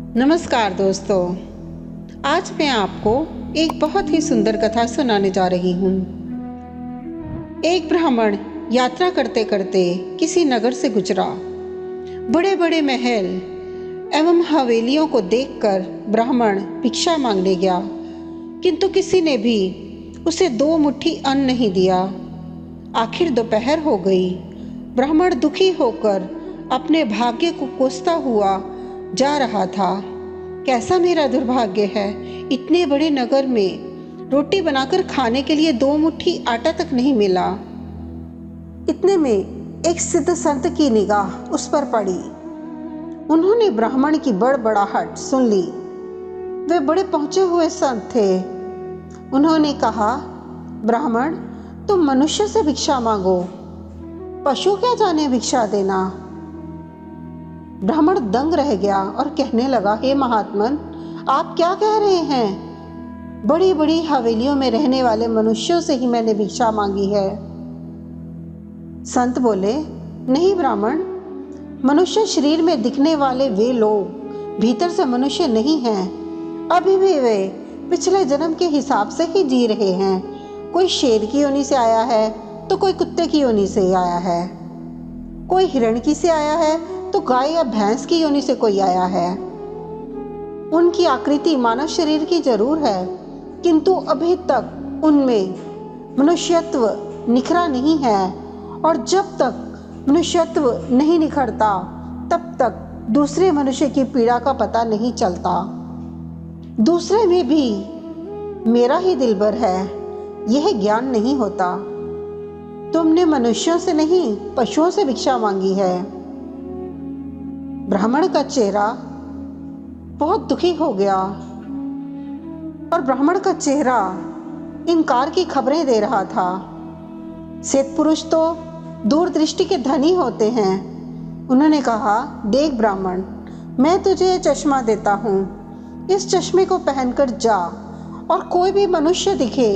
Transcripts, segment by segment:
नमस्कार दोस्तों, आज मैं आपको एक बहुत ही सुंदर कथा सुनाने जा रही हूँ। एक ब्राह्मण यात्रा करते करते किसी नगर से गुजरा। बड़े बड़े महल एवं हवेलियों को देखकर ब्राह्मण भिक्षा मांगने गया, किंतु किसी ने भी उसे 2 मुट्ठी अन्न नहीं दिया। आखिर दोपहर हो गई। ब्राह्मण दुखी होकर अपने भाग्य को कोसता हुआ जा रहा था। कैसा मेरा दुर्भाग्य है, इतने बड़े नगर में रोटी बनाकर खाने के लिए 2 मुट्ठी आटा तक नहीं मिला। इतने में एक सिद्ध संत की निगाह उस पर पड़ी। उन्होंने ब्राह्मण की बड़बड़ाहट सुन ली। वे बड़े पहुंचे हुए संत थे। उन्होंने कहा, ब्राह्मण, तुम मनुष्य से भिक्षा मांगो, पशु क्या जाने भिक्षा देना। ब्राह्मण दंग रह गया और कहने लगा, हे महात्मन, आप क्या कह रहे हैं? बड़ी बड़ी हवेलियों में रहने वाले मनुष्यों से ही मैंने भिक्षा मांगी है। संत बोले, नहीं ब्राह्मण, मनुष्य शरीर में दिखने वाले वे लोग भीतर से मनुष्य नहीं हैं। अभी भी वे पिछले जन्म के हिसाब से ही जी रहे हैं। कोई शेर की योनि से आया है तो कोई कुत्ते की योनि से आया है, कोई हिरण की से आया है तो गाय या भैंस की योनि से कोई आया है। उनकी आकृति मानव शरीर की जरूर है, किंतु अभी तक उनमें मनुष्यत्व निखरा नहीं है, और जब तक मनुष्यत्व नहीं निखरता तब तक दूसरे मनुष्य की पीड़ा का पता नहीं चलता। दूसरे में भी मेरा ही दिलबर है, यह ज्ञान नहीं होता। तुमने मनुष्यों से नहीं, पशुओं से भिक्षा मांगी है। ब्राह्मण का चेहरा बहुत दुखी हो गया, और ब्राह्मण का चेहरा इनकार की खबरें दे रहा था। सिद्ध पुरुष तो दूरदृष्टि के धनी होते हैं। उन्होंने कहा, देख ब्राह्मण, मैं तुझे ये चश्मा देता हूँ, इस चश्मे को पहनकर जा और कोई भी मनुष्य दिखे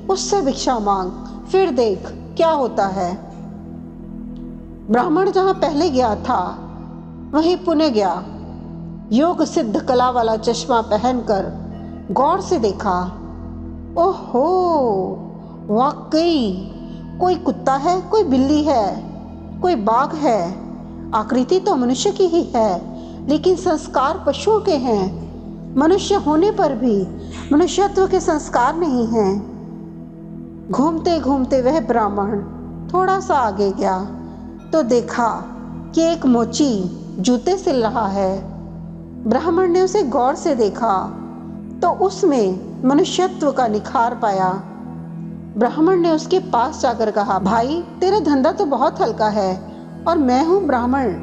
उससे भिक्षा मांग, फिर देख क्या होता है। ब्राह्मण जहाँ पहले गया था वहीं पुनः गया। योग सिद्ध कला वाला चश्मा पहनकर गौर से देखा। ओहो, वाकई कोई कुत्ता है, कोई बिल्ली है, कोई बाघ है। आकृति तो मनुष्य की ही है, लेकिन संस्कार पशुओं के हैं। मनुष्य होने पर भी मनुष्यत्व के संस्कार नहीं हैं। घूमते घूमते वह ब्राह्मण थोड़ा सा आगे गया तो देखा कि एक मोची जूते सिल रहा है। ब्राह्मण ने उसे गौर से देखा तो उसमें मनुष्यत्व का निखार पाया। ब्राह्मण ने उसके पास जाकर कहा, भाई, तेरा धंधा तो बहुत हल्का है, और मैं हूँ ब्राह्मण।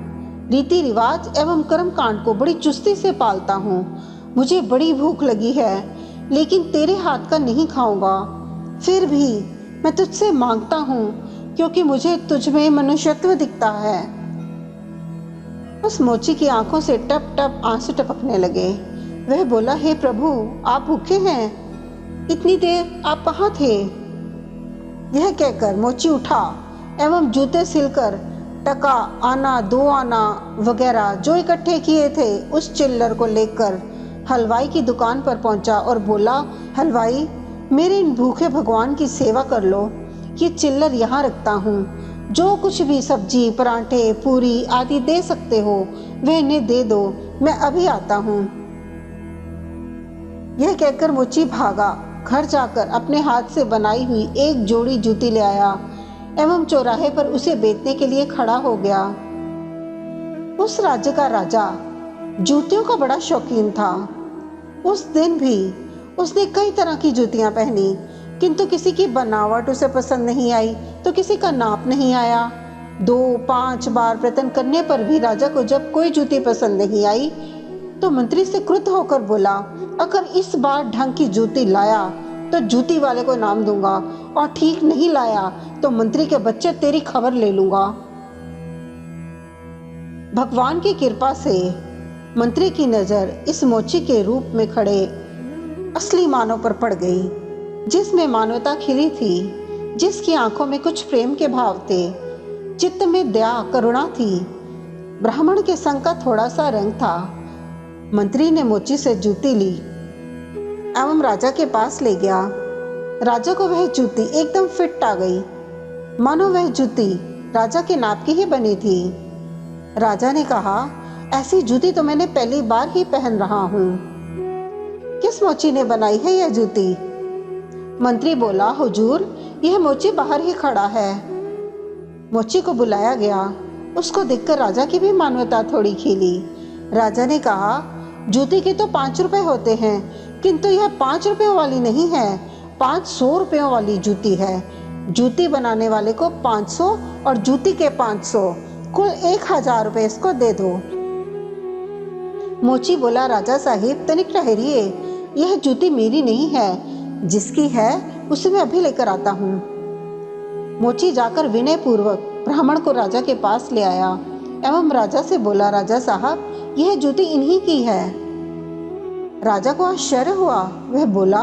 रीति रिवाज एवं कर्म कांड को बड़ी चुस्ती से पालता हूँ। मुझे बड़ी भूख लगी है, लेकिन तेरे हाथ का नहीं खाऊंगा। फिर भी मैं तुझसे मांगता हूँ, क्योंकि मुझे तुझ में मनुष्यत्व दिखता है। उस मोची की आंखों से टप टप आंसू टपकने लगे। वह बोला, हे प्रभु, आप भूखे हैं? इतनी देर आप कहाँ थे? यह कहकर मोची उठा एवं जूते सिलकर टका, आना, 2 आना वगैरह जो इकट्ठे किए थे उस चिल्लर को लेकर हलवाई की दुकान पर पहुंचा और बोला, हलवाई, मेरे इन भूखे भगवान की सेवा कर लो। ये चिल्लर यहाँ रखता हूँ, जो कुछ भी सब्जी, पराठे, पूरी आदि दे सकते हो वह इन्हें दे दो, मैं अभी आता हूँ। यह कहकर मोची भागा। घर जाकर अपने हाथ से बनाई हुई एक जोड़ी जूती ले आया एवं चौराहे पर उसे बेचने के लिए खड़ा हो गया। उस राज्य का राजा जूतियों का बड़ा शौकीन था। उस दिन भी उसने कई तरह की जूतियां पहनी, किंतु किसी की बनावट उसे पसंद नहीं आई तो किसी का नाप नहीं आया। 2-5 बार प्रयत्न करने पर भी राजा को जब कोई जूती पसंद नहीं आई तो मंत्री से क्रुद्ध होकर बोला, अगर इस बार ढंग की जूती लाया तो जूती वाले को इनाम दूंगा, और ठीक नहीं लाया तो मंत्री के बच्चे तेरी खबर ले लूंगा। भगवान की कृपा से मंत्री की नजर इस मोची के रूप में खड़े असली मानव पर पड़ गई, जिसमें मानवता खिली थी, जिसकी आंखों में कुछ प्रेम के भाव थे, चित्त में दया, करुणा थी। ब्राह्मण के संग का थोड़ा सा रंग था, मंत्री ने मोची से जूती ली एवं राजा के पास ले गया। राजा को वह जूती एकदम फिट आ गई, मानो वह जूती राजा के नाप की ही बनी थी। राजा ने कहा, ऐसी जूती तो मैंने पहली बार ही पहन रहा हूँ। किस मोची ने बनाई है यह जूती? मंत्री बोला, हुजूर, यह मोची बाहर ही खड़ा है। मोची को बुलाया गया। उसको देखकर राजा की भी मानवता थोड़ी खिली। राजा ने कहा, जूती के तो 5 रुपए होते हैं, किंतु यह 5 रुपयों वाली नहीं है, 500 रुपयों वाली जूती है। जूती बनाने वाले को 500 और जूती के 500, कुल 1000 रुपए इसको दे दो। मोची बोला, राजा साहिब तनिक ठहरिए, यह जूती मेरी नहीं है, जिसकी है उसे मैं अभी लेकर आता हूँ। मोची जाकर विनय पूर्वक ब्राह्मण को राजा के पास ले आया एवं राजा से बोला, राजा साहब, यह जूती इन्हीं की है। राजा को आश्चर्य हुआ। वह बोला,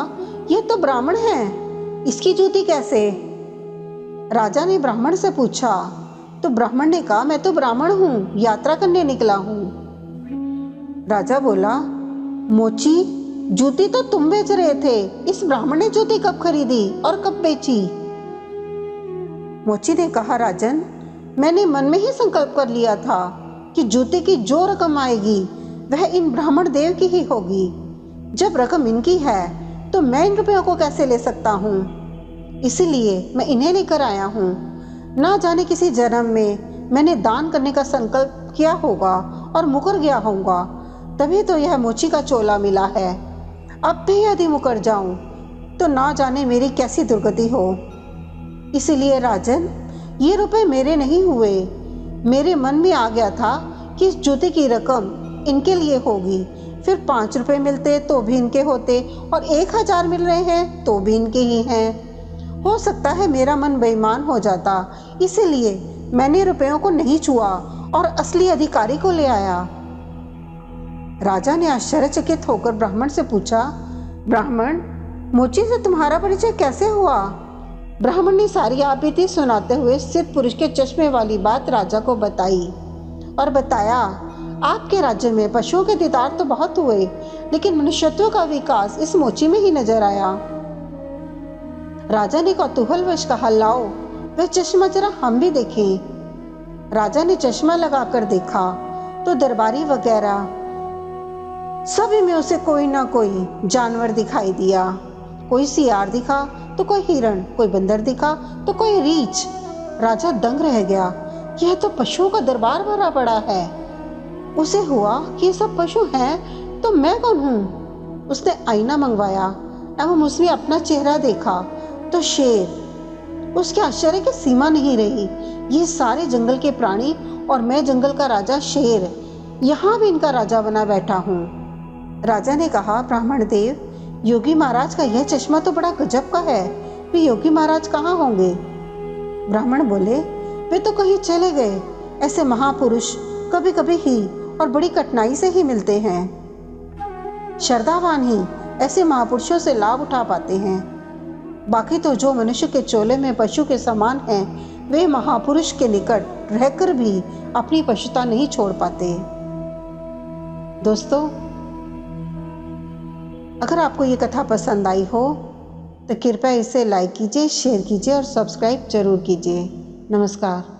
यह तो ब्राह्मण है, इसकी जूती कैसे? राजा ने ब्राह्मण से पूछा तो ब्राह्मण ने कहा, मैं तो ब्राह्मण हूँ, यात्रा करने निकला हूँ। राजा बोला, मोची, जूती तो तुम बेच रहे थे, इस ब्राह्मण ने जूती कब खरीदी और कब बेची? मोची ने कहा, राजन, मैंने मन में ही संकल्प कर लिया था कि जूती की जो रकम आएगी वह इन ब्राह्मण देव की ही होगी। जब रकम इनकी है तो मैं इन रुपयों को कैसे ले सकता हूँ? इसीलिए मैं इन्हें लेकर आया हूँ। ना जाने किसी जन्म में मैंने दान करने का संकल्प किया होगा और मुकर गया होऊंगा, तभी तो यह मोची का चोला मिला है। अब भी यदि मुकर जाऊं तो ना जाने मेरी कैसी दुर्गति हो। इसीलिए राजन, ये रुपए मेरे नहीं हुए। मेरे मन में आ गया था कि इस जूते की रकम इनके लिए होगी, फिर 5 रुपए मिलते तो भी इनके होते और 1000 मिल रहे हैं तो भी इनके ही हैं। हो सकता है मेरा मन बेईमान हो जाता, इसीलिए मैंने रुपयों को नहीं छुआ और असली अधिकारी को ले आया। राजा ने आश्चर्यचकित होकर ब्राह्मण से पूछा, ब्राह्मण, मोची से तुम्हारा परिचय कैसे हुआ? ब्राह्मण ने सारी आपबीती सुनाते हुए सिद्ध पुरुष के चश्मे वाली बात राजा को बताई और बताया, आपके राज्य में पशुओं के दीदार तो बहुत हुए, लेकिन मनुष्यत्व का विकास इस मोची में ही नजर आया। राजा ने कौतूहलवश कहा, लाओ वह चश्मा जरा हम भी देखें। राजा ने चश्मा लगाकर देखा तो दरबारी वगैरह सभी में उसे कोई ना कोई जानवर दिखाई दिया। कोई सियार दिखा तो कोई हिरण, कोई बंदर दिखा तो कोई रीछ। राजा दंग रह गया, यह तो पशुओं का दरबार भरा पड़ा है। उसे हुआ कि ये सब पशु हैं तो मैं कौन हूँ? उसने आईना मंगवाया एवं उसमें अपना चेहरा देखा तो शेर। उसके आश्चर्य की सीमा नहीं रही। ये सारे जंगल के प्राणी और मैं जंगल का राजा शेर, यहाँ भी इनका राजा बना बैठा हूँ। राजा ने कहा, ब्राह्मण देव, योगी महाराज का यह चश्मा तो बड़ा गजब का है, वे योगी महाराज कहाँ होंगे? ब्राह्मण बोले, वे तो कहीं चले गए। ऐसे महापुरुष कभी कभी ही और बड़ी कठिनाई से ही मिलते हैं। श्रद्धावान ही ऐसे महापुरुषों से लाभ उठा पाते हैं। बाकी तो जो मनुष्य के चोले में पशु के समान हैं, वे महापुरुष के निकट रहकर भी अपनी पशुता नहीं छोड़ पाते। दोस्तों, अगर आपको ये कथा पसंद आई हो तो कृपया इसे लाइक कीजिए, शेयर कीजिए और सब्सक्राइब जरूर कीजिए। नमस्कार।